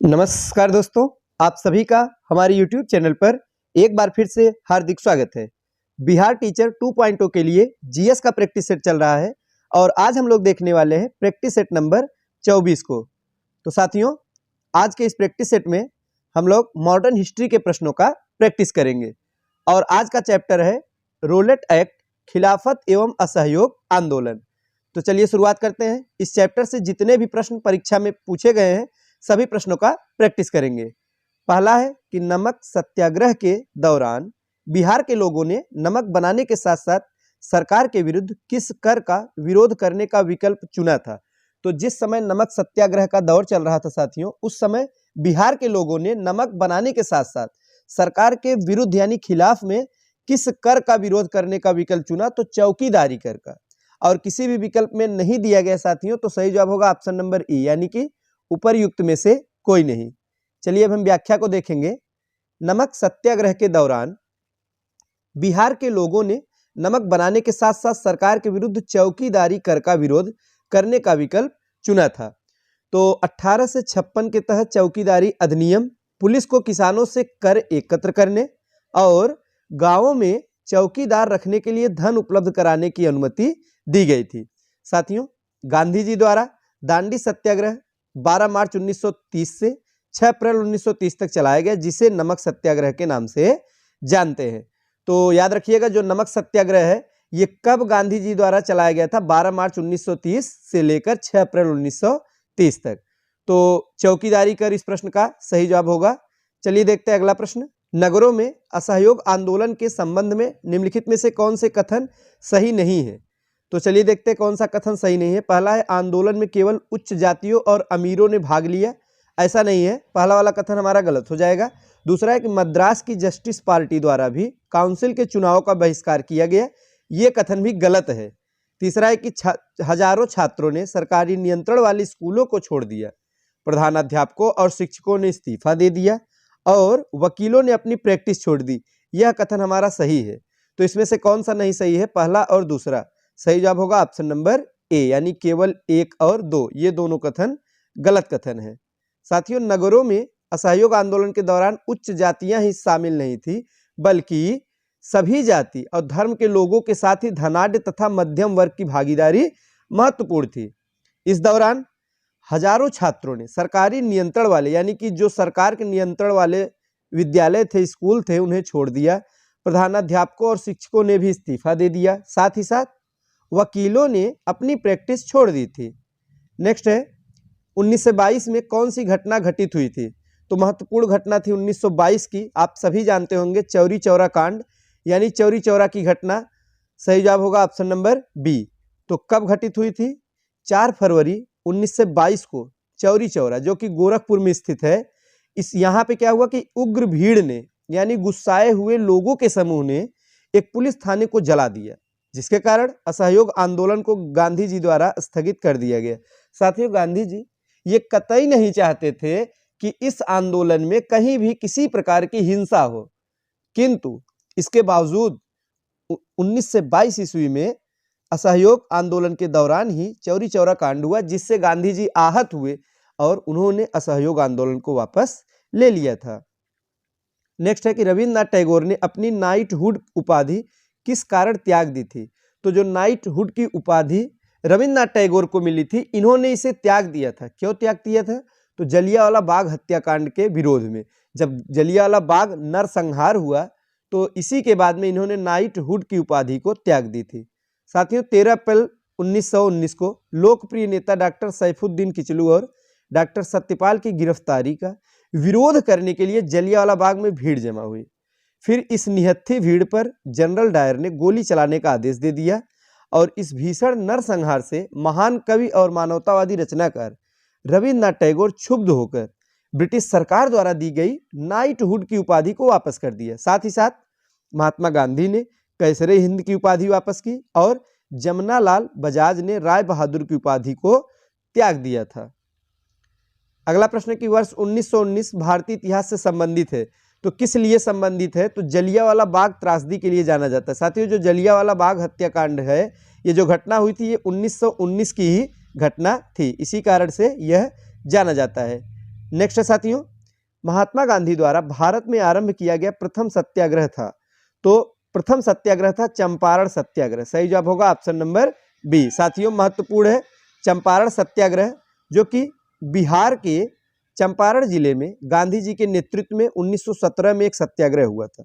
नमस्कार दोस्तों, आप सभी का हमारे YouTube चैनल पर एक बार फिर से हार्दिक स्वागत है। बिहार टीचर 2.0 के लिए जीएस का प्रैक्टिस सेट चल रहा है और आज हम लोग देखने वाले हैं प्रैक्टिस सेट नंबर 24 को। तो साथियों, आज के इस प्रैक्टिस सेट में हम लोग मॉडर्न हिस्ट्री के प्रश्नों का प्रैक्टिस करेंगे और आज का चैप्टर है रोलेट एक्ट, खिलाफत एवं असहयोग आंदोलन। तो चलिए शुरुआत करते हैं। इस चैप्टर से जितने भी प्रश्न परीक्षा में पूछे गए हैं सभी प्रश्नों का प्रैक्टिस करेंगे। पहला है कि नमक सत्याग्रह के दौरान बिहार के लोगों ने नमक बनाने के साथ साथ सरकार के विरुद्ध किस कर का विरोध करने का विकल्प चुना था। तो जिस समय नमक सत्याग्रह का दौर चल रहा था साथियों, उस समय बिहार के लोगों ने नमक बनाने के साथ साथ सरकार के विरुद्ध यानी खिलाफ में किस कर का विरोध करने का विकल्प चुना, तो चौकीदारी कर का। और किसी भी विकल्प में नहीं दिया गया साथियों, तो सही जवाब होगा ऑप्शन नंबर ई यानी कि उपरयुक्त में से कोई नहीं। चलिए अब हम व्याख्या को देखेंगे। नमक सत्याग्रह के दौरान बिहार के लोगों ने नमक बनाने के साथ साथ सरकार के विरुद्ध चौकीदारी कर का विरोध करने का विकल्प चुना था। तो 1856 के तहत चौकीदारी अधिनियम पुलिस को किसानों से कर एकत्र करने और गांवों में चौकीदार रखने के लिए धन उपलब्ध कराने की अनुमति दी गई थी। साथियों, गांधी जी द्वारा दांडी सत्याग्रह 12 मार्च 1930 से 6 अप्रैल 1930 तक चलाया गया, जिसे नमक सत्याग्रह के नाम से जानते हैं। तो याद रखिएगा, जो नमक सत्याग्रह है ये कब गांधी जी द्वारा चलाया गया था, 12 मार्च 1930 से लेकर 6 अप्रैल 1930 तक। तो चौकीदारी कर इस प्रश्न का सही जवाब होगा। चलिए देखते हैं अगला प्रश्न। नगरों में असहयोग आंदोलन के संबंध में निम्नलिखित में से कौन से कथन सही नहीं है। तो चलिए देखते हैं कौन सा कथन सही नहीं है। पहला है आंदोलन में केवल उच्च जातियों और अमीरों ने भाग लिया, ऐसा नहीं है, पहला वाला कथन हमारा गलत हो जाएगा। दूसरा है कि मद्रास की जस्टिस पार्टी द्वारा भी काउंसिल के चुनाव का बहिष्कार किया गया, ये कथन भी गलत है। तीसरा है कि हजारों छात्रों ने सरकारी नियंत्रण वाले स्कूलों को छोड़ दिया, प्रधानाध्यापकों और शिक्षकों ने इस्तीफा दे दिया और वकीलों ने अपनी प्रैक्टिस छोड़ दी, यह कथन हमारा सही है। तो इसमें से कौन सा नहीं सही है, पहला और दूसरा। सही जवाब होगा ऑप्शन नंबर ए यानी केवल 1 और 2, ये दोनों कथन गलत कथन है। साथियों, नगरों में असहयोग आंदोलन के दौरान उच्च जातियां ही शामिल नहीं थी, बल्कि सभी जाति और धर्म के लोगों के साथ ही धनाढ्य तथा मध्यम वर्ग की भागीदारी महत्वपूर्ण थी। इस दौरान हजारों छात्रों ने सरकारी नियंत्रण वाले यानी कि जो सरकार के नियंत्रण वाले विद्यालय थे, स्कूल थे, उन्हें छोड़ दिया। प्रधानाध्यापकों और शिक्षकों ने भी इस्तीफा दे दिया, साथ ही साथ वकीलों ने अपनी प्रैक्टिस छोड़ दी थी। नेक्स्ट है 1922 में कौन सी घटना घटित हुई थी। तो महत्वपूर्ण घटना थी 1922 की, आप सभी जानते होंगे, चौरी चौरा कांड यानी चौरी चौरा की घटना। सही जवाब होगा ऑप्शन नंबर बी। तो कब घटित हुई थी, 4 फरवरी 1922 को चौरी चौरा, जो कि गोरखपुर में स्थित है। इस यहाँ पे क्या हुआ कि उग्र भीड़ ने यानी गुस्साए हुए लोगों के समूह ने एक पुलिस थाने को जला दिया, जिसके कारण असहयोग आंदोलन को गांधी जी द्वारा स्थगित कर दिया गया। साथियों, गांधी जी ये कतई नहीं चाहते थे कि इस आंदोलन में कहीं भी किसी प्रकार की हिंसा हो, किंतु इसके बावजूद 19 से 22 ईस्वी में असहयोग आंदोलन के दौरान ही चौरी चौरा कांड हुआ, जिससे गांधी जी आहत हुए और उन्होंने असहयोग आंदोलन को वापस ले लिया था। नेक्स्ट है कि रविन्द्रनाथ टैगोर ने अपनी नाइटहुड उपाधि किस कारण त्याग दी थी। तो जो नाइटहुड की उपाधि रविन्द्रनाथ टैगोर को मिली थी, इन्होंने इसे त्याग दिया था। क्यों त्याग दिया था, तो जलियांवाला बाग हत्याकांड के विरोध में। जब जलियांवाला बाग नरसंहार हुआ तो इसी के बाद में इन्होंने नाइटहुड की उपाधि को त्याग दी थी। साथियों, 13 अप्रैल 1919 को लोकप्रिय नेता डॉक्टर सैफुद्दीन किचलू और डॉक्टर सत्यपाल की गिरफ्तारी का विरोध करने के लिए जलियांवाला बाग में भीड़ जमा हुई। फिर इस निहत्थी भीड़ पर जनरल डायर ने गोली चलाने का आदेश दे दिया और इस भीषण नरसंहार से महान कवि और मानवतावादी रचनाकार रविन्द्रनाथ टैगोर क्षुब्ध होकर ब्रिटिश सरकार द्वारा दी गई नाइटहुड की उपाधि को वापस कर दिया। साथ ही साथ महात्मा गांधी ने कैसरे हिंद की उपाधि वापस की और जमनालाल बजाज ने राय बहादुर की उपाधि को त्याग दिया था। अगला प्रश्न कि वर्ष 1919 भारतीय इतिहास से संबंधित है। तो किस लिए संबंधित है, तो जलियांवाला बाग त्रासदी के लिए जाना जाता है। साथियों, जो जलियांवाला बाग हत्याकांड है, ये जो घटना हुई थी, ये 1919 की ही घटना थी, इसी कारण से यह जाना जाता है। नेक्स्ट है साथियों, महात्मा गांधी द्वारा भारत में आरंभ किया गया प्रथम सत्याग्रह था, तो प्रथम सत्याग्रह था चंपारण सत्याग्रह। सही जवाब होगा ऑप्शन नंबर बी। साथियों महत्वपूर्ण है चंपारण सत्याग्रह, जो कि बिहार के चंपारण जिले में गांधी जी के नेतृत्व में 1917 में एक सत्याग्रह हुआ था।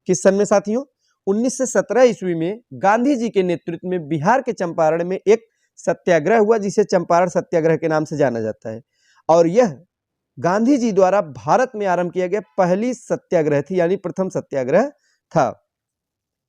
किस सन में साथियों? 1917 ईस्वी में गांधी जी के नेतृत्व में बिहार के चंपारण में एक सत्याग्रह हुआ, जिसे चंपारण सत्याग्रह के नाम से जाना जाता है। और यह गांधी जी द्वारा भारत में आरंभ किया गया पहली सत्याग्रह थी, यानी प्रथम सत्याग्रह था।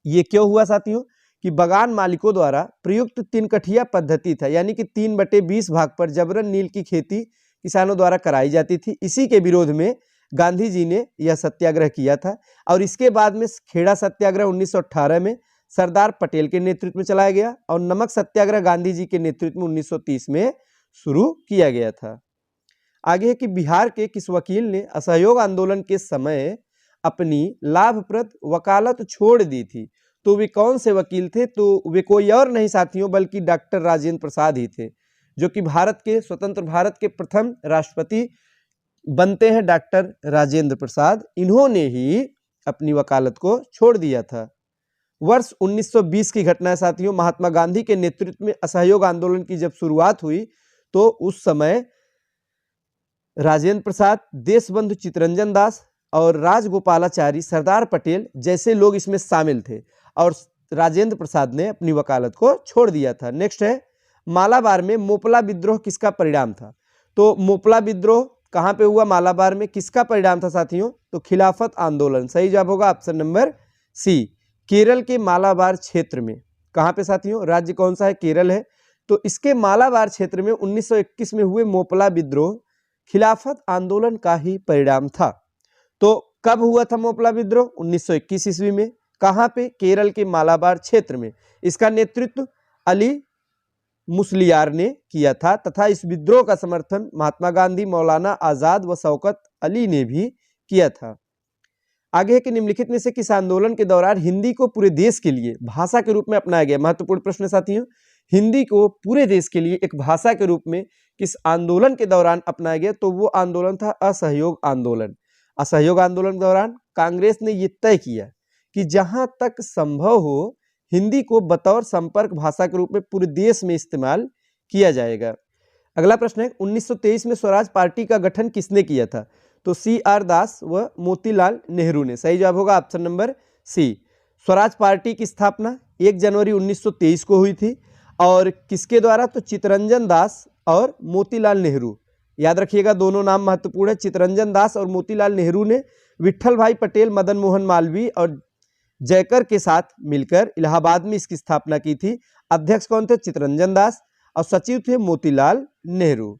ये क्यों हुआ साथियों? कि बागान मालिकों द्वारा प्रयुक्त 3 कठिया पद्धति था, यानी कि 3/20 भाग पर जबरन नील की खेती किसानों द्वारा कराई जाती थी। इसी के विरोध में गांधी जी ने यह सत्याग्रह किया था। और इसके बाद में खेड़ा सत्याग्रह 1918 में सरदार पटेल के नेतृत्व में चलाया गया, और नमक सत्याग्रह गांधी जी के नेतृत्व में 1930 में शुरू किया गया था। आगे है कि बिहार के किस वकील ने असहयोग आंदोलन के समय अपनी लाभप्रद वकालत छोड़ दी थी? तो वे कौन से वकील थे? तो वे कोई और नहीं साथियों, बल्कि डॉक्टर राजेंद्र प्रसाद ही थे, जो कि भारत के स्वतंत्र भारत के प्रथम राष्ट्रपति बनते हैं डॉक्टर राजेंद्र प्रसाद। इन्होंने ही अपनी वकालत को छोड़ दिया था। वर्ष 1920 की घटना है साथियों। महात्मा गांधी के नेतृत्व में असहयोग आंदोलन की जब शुरुआत हुई, तो उस समय राजेंद्र प्रसाद, देशबंधु चित्तरंजन दास और राजगोपालाचारी, सरदार पटेल जैसे लोग इसमें शामिल थे, और राजेंद्र प्रसाद ने अपनी वकालत को छोड़ दिया था। नेक्स्ट है, मालाबार में मोपला विद्रोह किसका परिणाम था? तो मोपला विद्रोह कहां पे हुआ? मालाबार में। किसका परिणाम था साथियों? तो खिलाफत आंदोलन। सही जवाब होगा ऑप्शन नंबर सी। केरल के मालाबार क्षेत्र में। कहां पे साथियों? राज्य कौन सा है? केरल है। तो इसके मालाबार क्षेत्र में 1921 में हुए मोपला विद्रोह खिलाफत आंदोलन का ही परिणाम था। तो कब हुआ था मोपला विद्रोह? 1921 ईस्वी में। कहां पे? केरल के मालाबार क्षेत्र में। इसका नेतृत्व अली मुसलियार ने किया था, तथा इस विद्रोह का समर्थन महात्मा गांधी, मौलाना आजाद व शौकत अली ने भी किया था। आगे है कि निम्नलिखित में से किस आंदोलन के दौरान हिंदी को पूरे देश के लिए भाषा के रूप में अपनाया गया? महत्वपूर्ण प्रश्न साथियों। हिंदी को पूरे देश के लिए एक भाषा के रूप में किस आंदोलन के दौरान अपनाया गया? तो वो आंदोलन था असहयोग आंदोलन। असहयोग आंदोलन के दौरान कांग्रेस ने यह तय किया कि जहां तक संभव हो हिंदी को बतौर संपर्क भाषा के रूप में पूरे देश में इस्तेमाल किया जाएगा। अगला प्रश्न है, 1923 में स्वराज पार्टी का गठन किसने किया था? तो CR दास व मोतीलाल नेहरू ने। सही जवाब होगा option number C. Swaraj Party की स्थापना 1 जनवरी 1923 को हुई थी, और किसके द्वारा? तो चित्तरंजन दास और मोतीलाल नेहरू। याद रखिएगा, दोनों नाम महत्वपूर्ण है। चित्तरंजन दास और मोतीलाल नेहरू ने विट्ठल भाई पटेल, मदन मोहन मालवीय और जयकर के साथ मिलकर इलाहाबाद में इसकी स्थापना की थी। अध्यक्ष कौन थे? चित्तरंजन दास, और सचिव थे मोतीलाल नेहरू।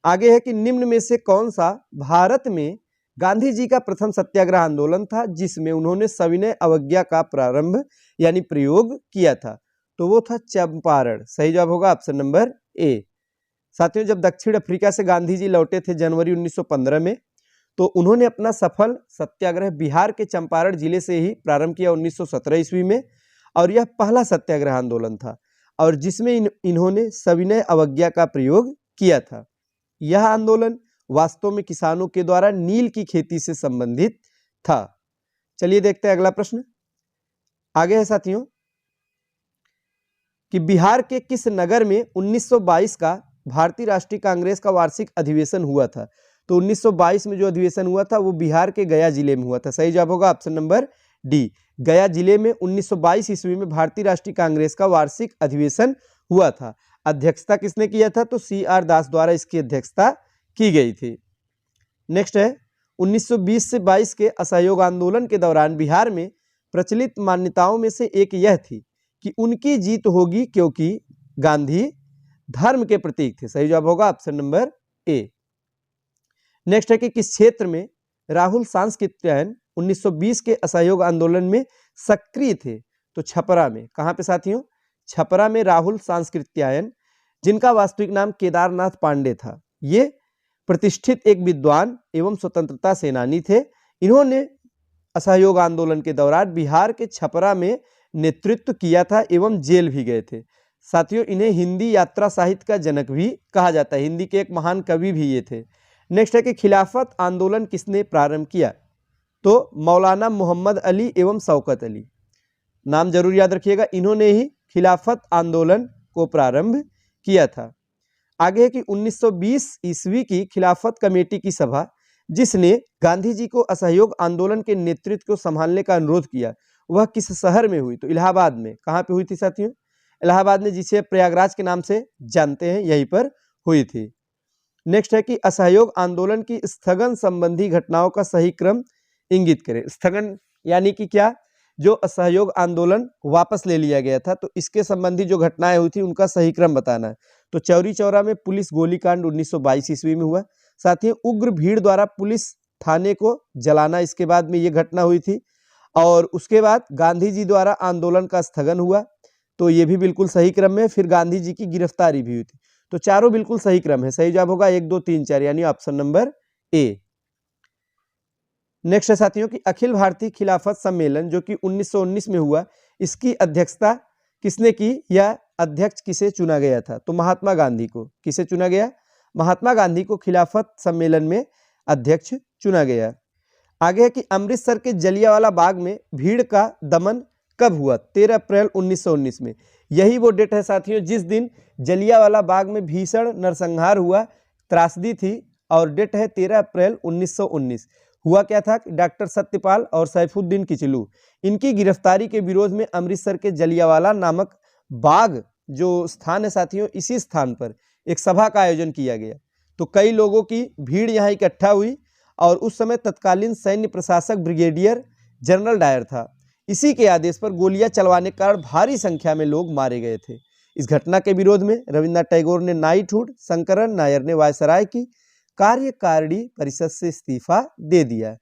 आगे है कि निम्न में से कौन सा भारत में गांधी जी का प्रथम सत्याग्रह आंदोलन था जिसमें उन्होंने सविनय अवज्ञा का प्रारंभ यानी प्रयोग किया था? तो वो था चंपारण। सही जवाब होगा ऑप्शन नंबर ए। साथियों, जब दक्षिण अफ्रीका से गांधी जी लौटे थे जनवरी 1915 में, तो उन्होंने अपना सफल सत्याग्रह बिहार के चंपारण जिले से ही प्रारंभ किया 1917 ईस्वी में, और यह पहला सत्याग्रह आंदोलन था, और जिसमें इन्होंने सविनय अवज्ञा का प्रयोग किया था। यह आंदोलन वास्तव में किसानों के द्वारा नील की खेती से संबंधित था। चलिए देखते हैं अगला प्रश्न। आगे है साथियों कि बिहार के किस नगर में 1922 का भारतीय राष्ट्रीय कांग्रेस का वार्षिक अधिवेशन हुआ था? तो 1922 में जो अधिवेशन हुआ था वो बिहार के गया जिले में हुआ था। सही जवाब होगा ऑप्शन नंबर डी। गया जिले में 1922 ईस्वी में भारतीय राष्ट्रीय कांग्रेस का वार्षिक अधिवेशन हुआ था। अध्यक्षता किसने किया था? तो CR दास द्वारा इसकी अध्यक्षता की गई थी। नेक्स्ट है, 1920 से 22 के असहयोग आंदोलन के दौरान बिहार में प्रचलित मान्यताओं में से एक यह थी कि उनकी जीत होगी क्योंकि गांधी धर्म के प्रतीक थे। सही जवाब होगा ऑप्शन नंबर ए। नेक्स्ट है कि किस क्षेत्र में राहुल सांस्कृत्यायन 1920 के असहयोग आंदोलन में सक्रिय थे? तो छपरा में। कहां पे साथियों? छपरा में राहुल सांस्कृत्यायन, जिनका वास्तविक नाम केदारनाथ पांडे था। ये प्रतिष्ठित एक विद्वान एवं स्वतंत्रता सेनानी थे। इन्होंने असहयोग आंदोलन के दौरान बिहार के छपरा में नेतृत्व किया था एवं जेल भी गए थे। साथियों, इन्हें हिंदी यात्रा साहित्य का जनक भी कहा जाता है। हिंदी के एक महान कवि भी ये थे। नेक्स्ट है कि खिलाफत आंदोलन किसने प्रारंभ किया? तो मौलाना मोहम्मद अली एवं शौकत अली, नाम जरूर याद रखिएगा, इन्होंने ही खिलाफत आंदोलन को प्रारंभ किया था। आगे है कि 1920 ईस्वी की खिलाफत कमेटी की सभा जिसने गांधी जी को असहयोग आंदोलन के नेतृत्व को संभालने का अनुरोध किया, वह किस शहर में हुई? तो इलाहाबाद में। कहाँ पे हुई थी साथियों? इलाहाबाद में, जिसे प्रयागराज के नाम से जानते हैं, यहीं पर हुई थी। नेक्स्ट है कि असहयोग आंदोलन की स्थगन संबंधी घटनाओं का सही क्रम इंगित करें। स्थगन यानी कि क्या? जो असहयोग आंदोलन वापस ले लिया गया था, तो इसके संबंधी जो घटनाएं हुई थी उनका सही क्रम बताना है। तो चौरी चौरा में पुलिस गोलीकांड 1922 ईस्वी में हुआ। साथ ही उग्र भीड़ द्वारा पुलिस थाने को जलाना, इसके बाद में ये घटना हुई थी। और उसके बाद गांधी जी द्वारा आंदोलन का स्थगन हुआ, तो ये भी बिल्कुल सही क्रम में। फिर गांधी जी की गिरफ्तारी भी हुई थी। तो चारों बिल्कुल सही क्रम है। सही जवाब होगा 1, 2, 3, 4 यानी ऑप्शन नंबर ए। नेक्स्ट है साथियों कि अखिल भारतीय खिलाफत सम्मेलन जो कि 1919 में हुआ, इसकी अध्यक्षता किसने की या अध्यक्ष किसे चुना गया था? तो महात्मा गांधी को। किसे चुना गया? महात्मा गांधी को खिलाफत सम्मेलन में अध्यक्ष चुना गया। आगे है कि अमृतसर के जलियांवाला बाग में भीड़ का दमन कब हुआ? 13 अप्रैल 1919 में। यही वो डेट है साथियों जिस दिन जलियांवाला बाग में भीषण नरसंहार हुआ, त्रासदी थी, और डेट है 13 अप्रैल 1919। हुआ क्या था? डॉक्टर सत्यपाल और सैफुद्दीन किचलू, इनकी गिरफ्तारी के विरोध में अमृतसर के जलियांवाला नामक बाग जो स्थान है साथियों, इसी स्थान पर एक सभा का आयोजन किया गया। तो कई लोगों की भीड़ यहाँ इकट्ठा हुई और उस समय तत्कालीन सैन्य प्रशासक ब्रिगेडियर जनरल डायर था। इसी के आदेश पर गोलियां चलवाने के कारण भारी संख्या में लोग मारे गए थे। इस घटना के विरोध में रविन्द्रनाथ टैगोर ने नाइटहुड, शंकरन नायर ने वायसराय की कार्यकारिणी परिषद से इस्तीफा दे दिया।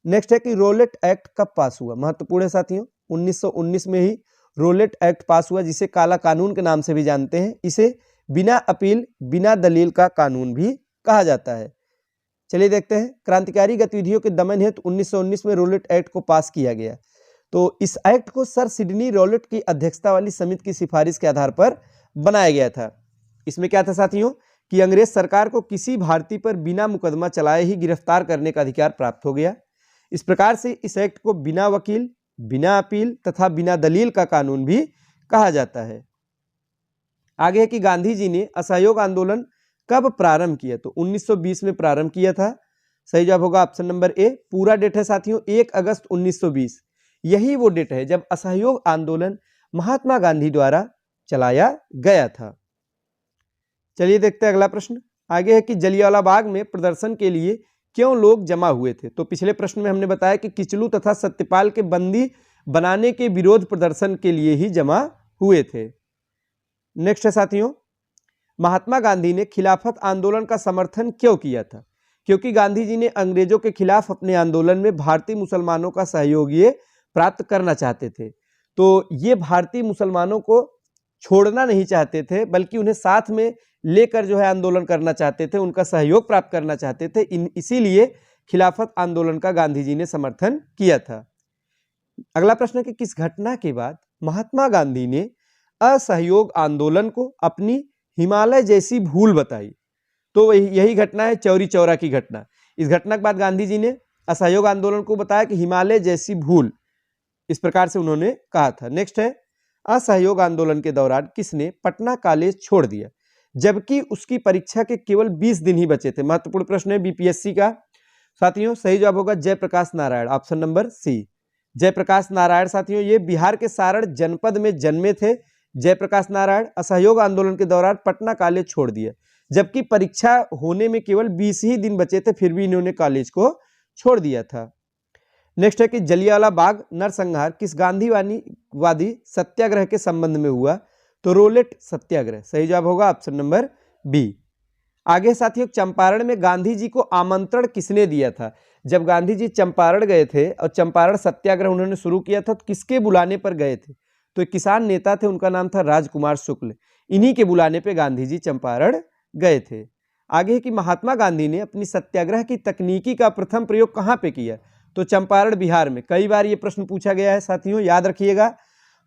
नेक्स्ट है कि रोलेट एक्ट कब पास हुआ? महत्वपूर्ण है साथियों, 1919 में ही रोलेट एक्ट पास हुआ, जिसे काला कानून के नाम से भी जानते हैं। इसे बिना अपील बिना दलील का कानून भी कहा जाता है। चलिए देखते हैं। क्रांतिकारी गतिविधियों के दमन हेतु 1919 में रोलेट एक्ट को पास किया गया। तो इस एक्ट को सर सिडनी रोलेट की अध्यक्षता वाली समिति की सिफारिश के आधार पर बनाया गया था। इसमें क्या था साथियों कि अंग्रेज सरकार को किसी भारतीय पर बिना मुकदमा चलाए ही गिरफ्तार करने का अधिकार प्राप्त हो गया। इस प्रकार से इस एक्ट को बिना वकील, बिना अपील तथा बिना दलील का कानून भी कहा जाता है। आगे है कि गांधी जी ने असहयोग आंदोलन कब प्रारंभ किया? तो 1920 में प्रारंभ किया था। सही जवाब होगा ऑप्शन नंबर ए। पूरा डेट है साथियों 1 अगस्त 1920। यही वो डेट है जब असहयोग आंदोलन महात्मा गांधी द्वारा चलाया गया था। चलिए देखते हैं अगला प्रश्न। आगे है कि जलियांवाला बाग में प्रदर्शन के लिए क्यों लोग जमा हुए थे? तो पिछले प्रश्न में हमने बताया कि किचलू तथा सत्यपाल के बंदी बनाने के विरोध प्रदर्शन के लिए ही जमा हुए थे। नेक्स्ट है साथियों, महात्मा गांधी ने खिलाफत आंदोलन का समर्थन क्यों किया था? क्योंकि गांधी जी ने अंग्रेजों के खिलाफ अपने आंदोलन में भारतीय मुसलमानों का सहयोग ये प्राप्त करना चाहते थे। तो ये भारतीय मुसलमानों को छोड़ना नहीं चाहते थे, बल्कि उन्हें साथ में लेकर जो है आंदोलन करना चाहते थे, उनका सहयोग प्राप्त करना चाहते थे। इसीलिए खिलाफत आंदोलन का गांधी जी ने समर्थन किया था। अगला प्रश्न है कि किस घटना के बाद महात्मा गांधी ने असहयोग आंदोलन को अपनी हिमालय जैसी भूल बताई? तो यही घटना है चौरी चौरा की घटना। इस घटना के बाद गांधी जी ने असहयोग आंदोलन को बताया कि हिमालय जैसी भूल, इस प्रकार से उन्होंने कहा था। नेक्स्ट है, असहयोग आंदोलन के दौरान किसने पटना कॉलेज छोड़ दिया जबकि उसकी परीक्षा के केवल 20 दिन ही बचे थे? महत्वपूर्ण प्रश्न है बीपीएससी का साथियों। सही जवाब होगा Jayaprakash Narayan, option number C. Jayaprakash Narayan साथियों ये बिहार के सारण जनपद में जन्मे थे। जयप्रकाश नारायण असहयोग आंदोलन के दौरान पटना कॉलेज छोड़ दिया जबकि परीक्षा होने में केवल 20 ही दिन बचे थे, फिर भी इन्होंने कॉलेज को छोड़ दिया था। नेक्स्ट है कि जलियांवाला बाग नरसंहार किस गांधीवादी सत्याग्रह के संबंध में हुआ? तो रोलेट सत्याग्रह। सही जवाब होगा ऑप्शन नंबर बी। आगे साथियों, चंपारण में गांधी जी को आमंत्रण किसने दिया था? जब गांधी जी चंपारण गए थे और चंपारण सत्याग्रह उन्होंने शुरू किया था, तो किसके बुलाने पर गए थे? तो एक किसान नेता थे, उनका नाम था राजकुमार शुक्ल। इन्हीं के बुलाने पे गांधी जी चंपारण गए थे। आगे है कि महात्मा गांधी ने अपनी सत्याग्रह की तकनीकी का प्रथम प्रयोग कहाँ पे किया? तो चंपारण बिहार में। कई बार ये प्रश्न पूछा गया है साथियों, याद रखिएगा।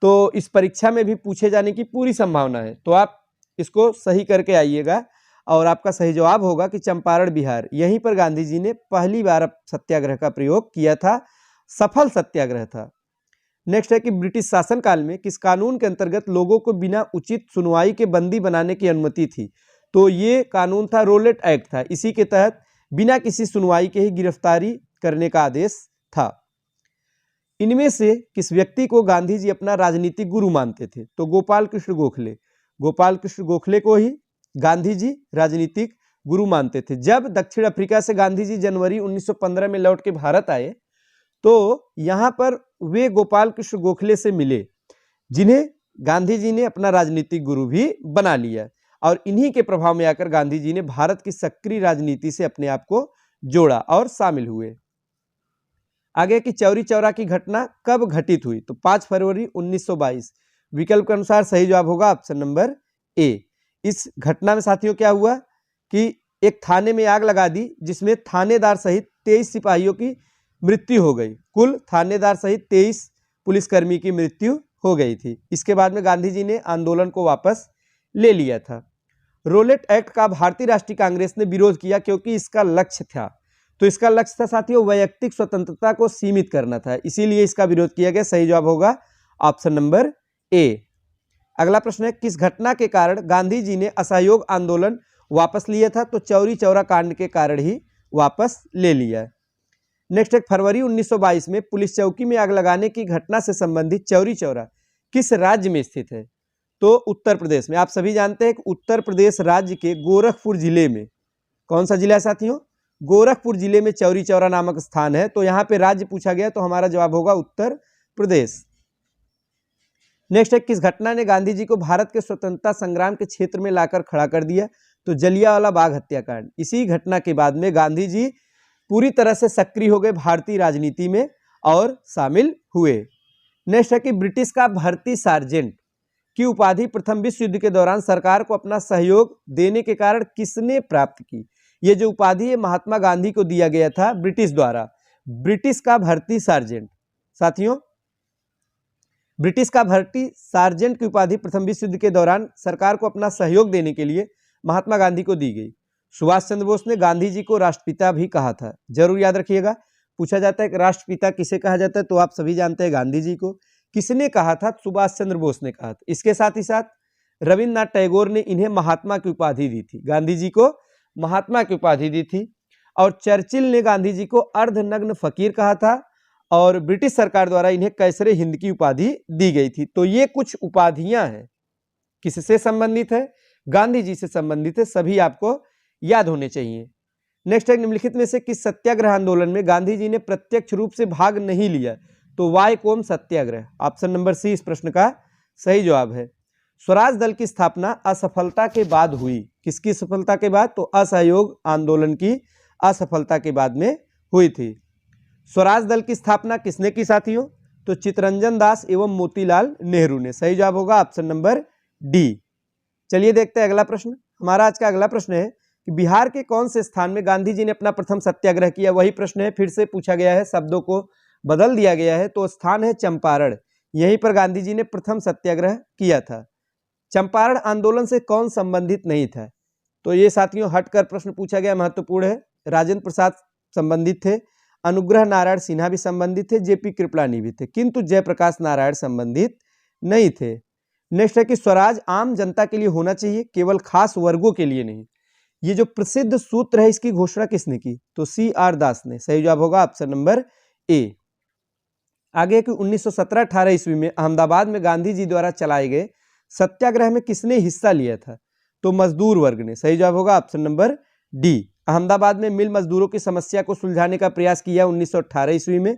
तो इस परीक्षा में भी पूछे जाने की पूरी संभावना है, तो आप इसको सही करके आइएगा। और आपका सही जवाब होगा कि चंपारण बिहार, यहीं पर गांधी जी ने पहली बार सत्याग्रह का प्रयोग किया था, सफल सत्याग्रह था। नेक्स्ट है कि ब्रिटिश शासनकाल में किस कानून के अंतर्गत लोगों को बिना उचित सुनवाई के बंदी बनाने की अनुमति थी? तो ये कानून था रोलेट एक्ट था, इसी के तहत बिना किसी सुनवाई के ही गिरफ्तारी करने का आदेश था। इनमें से किस व्यक्ति को गांधी जी अपना राजनीतिक गुरु मानते थे? तो गोपाल कृष्ण गोखले, गोपाल कृष्ण गोखले को ही गांधी जी राजनीतिक गुरु मानते थे। जब दक्षिण अफ्रीका से गांधी जी जनवरी 1915 में लौट के भारत आए तो यहाँ पर वे गोपाल कृष्ण गोखले से मिले, जिन्हें गांधी जी ने अपना राजनीतिक गुरु भी बना लिया, और इन्हीं के प्रभाव में आकर गांधी जी ने भारत की सक्रिय राजनीति से अपने आप को जोड़ा और शामिल हुए। आगे की चौरी चौरा की घटना कब घटित हुई? तो 5 फरवरी 1922। विकल्प के अनुसार सही जवाब होगा ऑप्शन नंबर ए। इस घटना में साथियों क्या हुआ कि एक थाने में आग लगा दी, जिसमें थानेदार सहित 23 सिपाहियों की मृत्यु हो गई। कुल थानेदार सहित 23 पुलिसकर्मी की मृत्यु हो गई थी। इसके बाद में गांधी जी ने आंदोलन को वापस ले लिया था। रोलेट एक्ट का भारतीय राष्ट्रीय कांग्रेस ने विरोध किया क्योंकि इसका लक्ष्य था, तो इसका लक्ष्य था साथियों वैयक्तिक स्वतंत्रता को सीमित करना था, इसीलिए इसका विरोध किया गया। सही जवाब होगा ऑप्शन नंबर ए। अगला प्रश्न है किस घटना के कारण गांधी जी ने असहयोग आंदोलन वापस लिया था? तो चौरी चौरा कांड के कारण ही वापस ले लिया। नेक्स्ट है फरवरी 1922 में पुलिस चौकी में आग लगाने की घटना से संबंधित चौरी चौरा किस राज्य में स्थित है? तो उत्तर प्रदेश में। आप सभी जानते हैं कि उत्तर प्रदेश राज्य के गोरखपुर जिले में, कौन सा जिला है साथियों? गोरखपुर जिले में चौरी चौरा नामक स्थान है। तो यहाँ पे राज्य पूछा गया तो हमारा जवाब होगा उत्तर प्रदेश। नेक्स्ट है किस घटना ने गांधी जी को भारत के स्वतंत्रता संग्राम के क्षेत्र में लाकर खड़ा कर दिया? तो जलियांवाला बाग हत्याकांड। इसी घटना के बाद में गांधी जी पूरी तरह से सक्रिय हो गए भारतीय राजनीति में और शामिल हुए। नेक्स्ट है कि ब्रिटिश का भर्ती सार्जेंट की उपाधि प्रथम विश्व युद्ध के दौरान सरकार को अपना सहयोग देने के कारण किसने प्राप्त की? ये जो उपाधि है महात्मा गांधी को दिया गया था ब्रिटिश द्वारा। ब्रिटिश का भर्ती सार्जेंट, साथियों ब्रिटिश का भर्ती सार्जेंट की उपाधि प्रथम विश्व युद्ध के दौरान सरकार को अपना सहयोग देने के लिए महात्मा गांधी को दी गई। सुभाष चंद्र बोस ने गांधी जी को राष्ट्रपिता भी कहा था, जरूर याद रखिएगा। पूछा जाता है कि राष्ट्रपिता किसे कहा जाता है? तो आप सभी जानते हैं गांधी जी को। किसने कहा था? सुभाष चंद्र बोस ने कहा था। इसके साथ ही साथ रविन्द्रनाथ टैगोर ने इन्हें महात्मा की उपाधि दी थी, गांधी जी को महात्मा की उपाधि दी थी। और चर्चिल ने गांधी जी को अर्धनग्न फकीर कहा था, और ब्रिटिश सरकार द्वारा इन्हें कैसरे हिंद की उपाधि दी गई थी। तो ये कुछ उपाधियां हैं, किससे संबंधित है? गांधी जी से संबंधित है, सभी आपको याद होने चाहिए। नेक्स्ट है निम्नलिखित में से किस सत्याग्रह आंदोलन में गांधी जी ने प्रत्यक्ष रूप से भाग नहीं लिया? तो वायकोम सत्याग्रह, ऑप्शन नंबर सी इस प्रश्न का सही जवाब है। स्वराज दल की स्थापना असफलता के बाद हुई, किसकी सफलता के बाद? तो असहयोग आंदोलन की असफलता के बाद में हुई थी। स्वराज दल की स्थापना किसने की साथियों? तो चित्तरंजन दास एवं मोतीलाल नेहरू ने। सही जवाब होगा ऑप्शन नंबर डी। चलिए देखते हैं अगला प्रश्न। हमारा आज का अगला प्रश्न है कि बिहार के कौन से स्थान में गांधी जी ने अपना प्रथम सत्याग्रह किया? वही प्रश्न है, फिर से पूछा गया है, शब्दों को बदल दिया गया है। तो स्थान है चंपारण, यहीं पर गांधी जी ने प्रथम सत्याग्रह किया था। चंपारण आंदोलन से कौन संबंधित नहीं था? तो ये साथियों हटकर प्रश्न पूछा गया, महत्वपूर्ण है। राजेंद्र प्रसाद संबंधित थे, अनुग्रह नारायण सिन्हा भी संबंधित थे, जेपी कृपलानी भी थे, किंतु जयप्रकाश नारायण संबंधित नहीं थे। नेक्स्ट है कि स्वराज आम जनता के लिए होना चाहिए, केवल खास वर्गों के लिए नहीं। ये जो प्रसिद्ध सूत्र है इसकी घोषणा किसने की? तो CR दास ने। सही जवाब होगा ऑप्शन नंबर ए। आगे कि 1917-18 ईस्वी में अहमदाबाद में गांधी जी द्वारा चलाए गए सत्याग्रह में किसने हिस्सा लिया था? तो मजदूर वर्ग ने। सही जवाब होगा ऑप्शन नंबर डी। अहमदाबाद में मिल मजदूरों की समस्या को सुलझाने का प्रयास किया 1918 ईस्वी में।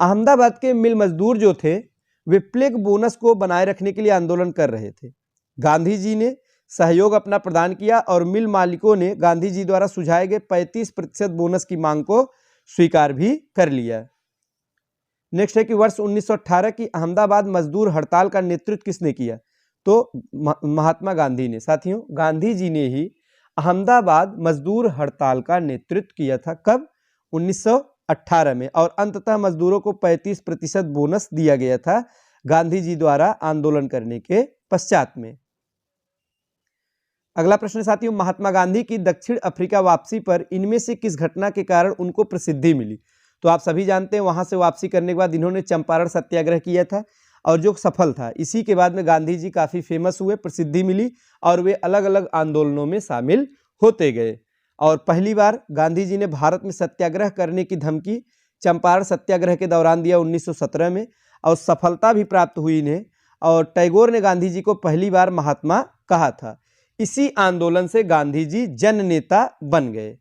अहमदाबाद के मिल मजदूर जो थे वे प्लेग बोनस को बनाए रखने के लिए आंदोलन कर रहे थे। गांधी जी ने सहयोग अपना प्रदान किया और मिल मालिकों ने गांधी जी द्वारा सुझाए गए 35% बोनस की मांग को स्वीकार भी कर लिया। नेक्स्ट है कि वर्ष 1918 की अहमदाबाद मजदूर हड़ताल का नेतृत्व किसने किया? तो महात्मा गांधी ने। साथियों गांधी जी ने ही अहमदाबाद मजदूर हड़ताल का नेतृत्व किया था। कब? 1918 में। और अंततः मजदूरों को 35% बोनस दिया गया था गांधी जी द्वारा आंदोलन करने के पश्चात में। अगला प्रश्न साथियों, महात्मा गांधी की दक्षिण अफ्रीका वापसी पर इनमें से किस घटना के कारण उनको प्रसिद्धि मिली? तो आप सभी जानते हैं वहां से वापसी करने के बाद इन्होंने चंपारण सत्याग्रह किया था और जो सफल था। इसी के बाद में गांधी जी काफ़ी फेमस हुए, प्रसिद्धि मिली और वे अलग अलग आंदोलनों में शामिल होते गए। और पहली बार गांधी जी ने भारत में सत्याग्रह करने की धमकी चंपारण सत्याग्रह के दौरान दिया 1917 में, और सफलता भी प्राप्त हुई इन्हें। और टैगोर ने गांधी जी को पहली बार महात्मा कहा था। इसी आंदोलन से गांधी जी जन नेता बन गए।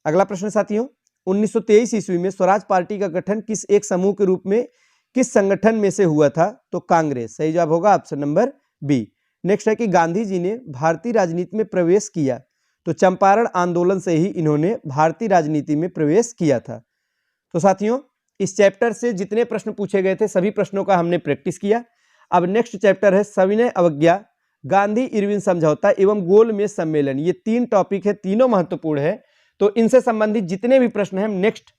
अगला प्रश्न साथियों, 1923 ईस्वी में स्वराज पार्टी का गठन किस एक समूह के रूप में किस संगठन में से हुआ था? तो कांग्रेस। सही जवाब होगा ऑप्शन नंबर बी। नेक्स्ट है कि गांधी जी ने भारतीय राजनीति में प्रवेश किया, तो चंपारण आंदोलन से ही इन्होंने भारतीय राजनीति में प्रवेश किया था। तो साथियों, इस चैप्टर से जितने प्रश्न पूछे गए थे सभी प्रश्नों का हमने प्रैक्टिस किया। अब नेक्स्ट चैप्टर है सविनय अवज्ञा, गांधी इरविन समझौता एवं गोलमेज सम्मेलन। ये 3 टॉपिक है, तीनों महत्वपूर्ण है। तो इनसे संबंधित जितने भी प्रश्न हैं हम नेक्स्ट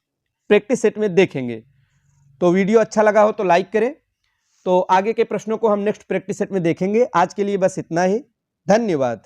प्रैक्टिस सेट में देखेंगे। तो वीडियो अच्छा लगा हो तो लाइक करें। तो आगे के प्रश्नों को हम नेक्स्ट प्रैक्टिस सेट में देखेंगे। आज के लिए बस इतना ही। धन्यवाद।